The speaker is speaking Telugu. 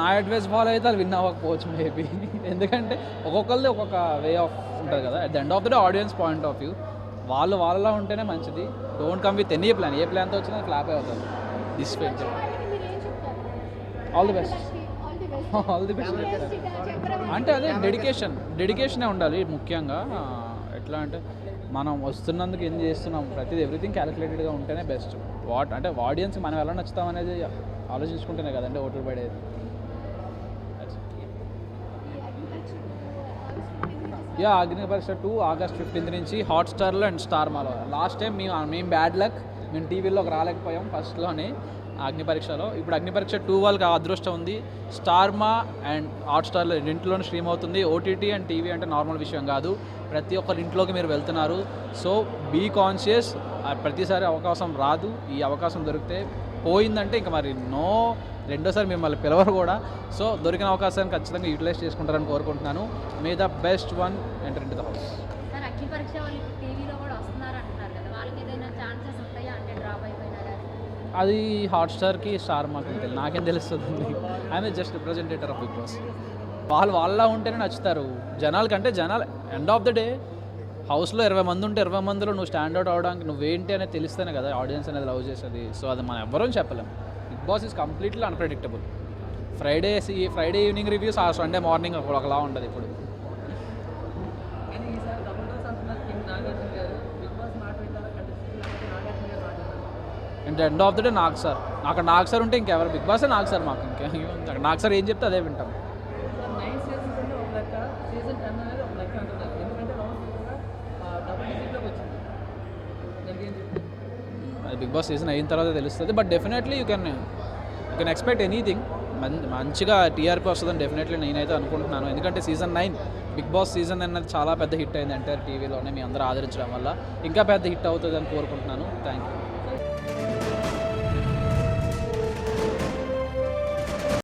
నా అడ్వైస్ ఫాలో అయితే అది విన్ అవ్వకపోవచ్చు మేబీ. ఎందుకంటే ఒక్కొక్కరిది ఒక్కొక్క వే ఆఫ్ ఉంటుంది కదా. At the end of the day audience point of view వాళ్ళలా ఉంటేనే మంచిది. Don't come with any plan. ఏ ప్లాన్తో వచ్చినా ఫ్లాప్ అవుతుంది. This fail. All the best. All the best అంటే అదే డెడికేషనే ఉండాలి ముఖ్యంగా. ఎట్లా అంటే మనం వస్తున్నందుకు ఏం చేస్తున్నాం ప్రతిదీ ఎవ్రీథింగ్ క్యాలిక్యులేటెడ్గా ఉంటేనే బెస్ట్. అంటే ఆడియన్స్కి మనం ఎలా నచ్చుతాం అనేది ఆలోచించుకుంటేనే కదండి ఓట్లు పడేది. అగ్ని పరీక్ష 2 ఆగస్ట్ 15 నుంచి హాట్స్టార్లో అండ్ స్టార్మాలో. లాస్ట్ టైం మేము బ్యాడ్ లక్, మేము టీవీలోకి రాలేకపోయాం ఫస్ట్లోనే అగ్ని పరీక్షలో. ఇప్పుడు అగ్ని పరీక్ష 2 వాళ్ళకి అదృష్టం ఉంది. స్టార్మా అండ్ హాట్స్టార్లో రెండింటిలోనే స్ట్రీమ్ అవుతుంది. ఓటీటీ అండ్ టీవీ అంటే నార్మల్ విషయం కాదు. ప్రతి ఒక్కరి ఇంట్లోకి మీరు వెళ్తున్నారు. So be conscious. ప్రతిసారి అవకాశం రాదు. ఈ అవకాశం దొరికితే పోయిందంటే ఇంకా మరి రెండోసారి మిమ్మల్ని పిలవరు కూడా. సో దొరికిన అవకాశాన్ని ఖచ్చితంగా యూటిలైజ్ చేసుకుంటారని కోరుకుంటున్నాను. May the best one enter into the house. అది హాట్స్టార్కి స్టార్మాకి తెలియదు, నాకేం తెలుస్తుంది. I'm just representative of Big Boss. వాళ్ళ ఉంటేనే నచ్చుతారు జనాలకంటే. జనాలు ఎండ్ ఆఫ్ ద డే హౌస్లో 20 మంది ఉంటే 20 మందిలో నువ్వు స్టాండ్అవుట్ అవడానికి నువ్వేంటి అనేది తెలిస్తేనే కదా ఆడియన్స్ అనేది లవ్ చేసేది. సో అది మనం ఎవ్వరూ చెప్పలేం. Big Boss is completely unpredictable. Friday evening reviews ఆ సండే మార్నింగ్ ఒకలా ఉంటుంది ఇప్పుడు. అంటే end of the day Nag sir ఉంటే ఇంకెవరు బిగ్ బాస్ నాగ్ సార్. మాకు ఇంకా నాగ్ సార్ ఏం చెప్తే అదే వింటాం. బిగ్ బాస్ సీజన్ అయిన తర్వాత తెలుస్తుంది. But definitely you can expect anything. మంచిగా టీఆర్పీ వస్తుందని డెఫినెట్లీ నేనైతే అనుకుంటున్నాను. ఎందుకంటే సీజన్ 9 బిగ్ బాస్ సీజన్ అనేది చాలా పెద్ద హిట్ అయింది ఎంటైర్ టీవీలోనే. మీ అందరూ ఆదరించడం వల్ల ఇంకా పెద్ద హిట్ అవుతుంది అని కోరుకుంటున్నాను. Thank you.